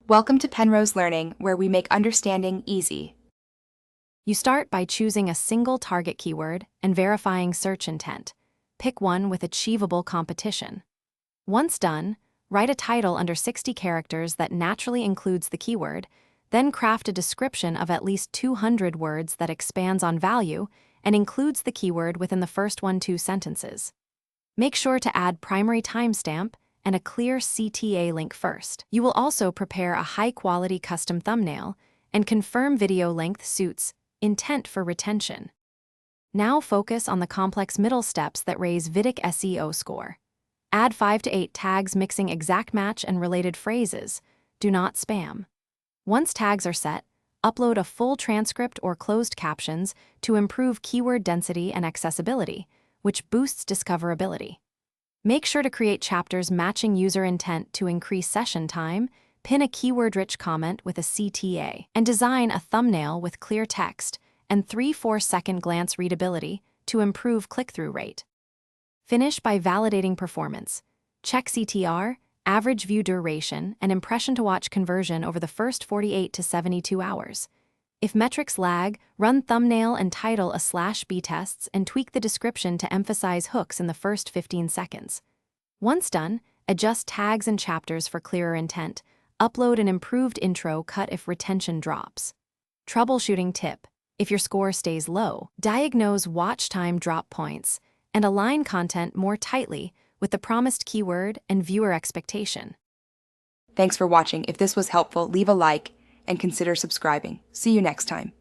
Welcome to Penrose Learning, where we make understanding easy. You start by choosing a single target keyword and verifying search intent. Pick one with achievable competition. Once done, write a title under 60 characters that naturally includes the keyword, then craft a description of at least 200 words that expands on value and includes the keyword within the first 1-2 sentences. Make sure to add primary timestamp and a clear CTA link first. You will also prepare a high-quality custom thumbnail and confirm video length suits intent for retention. Now focus on the complex middle steps that raise Vidiq SEO score. Add 5 to 8 tags mixing exact match and related phrases. Do not spam. Once tags are set, upload a full transcript or closed captions to improve keyword density and accessibility, which boosts discoverability. Make sure to create chapters matching user intent to increase session time, pin a keyword-rich comment with a CTA, and design a thumbnail with clear text and 3-4 second glance readability to improve click-through rate. Finish by validating performance. Check CTR, average view duration, and impression-to-watch conversion over the first 48 to 72 hours. If metrics lag, run thumbnail and title a /B tests and tweak the description to emphasize hooks in the first 15 seconds. Once done, adjust tags and chapters for clearer intent. Upload an improved intro cut if retention drops. Troubleshooting tip: if your score stays low, diagnose watch time drop points and align content more tightly with the promised keyword and viewer expectation. Thanks for watching. If this was helpful, leave a like and consider subscribing. See you next time.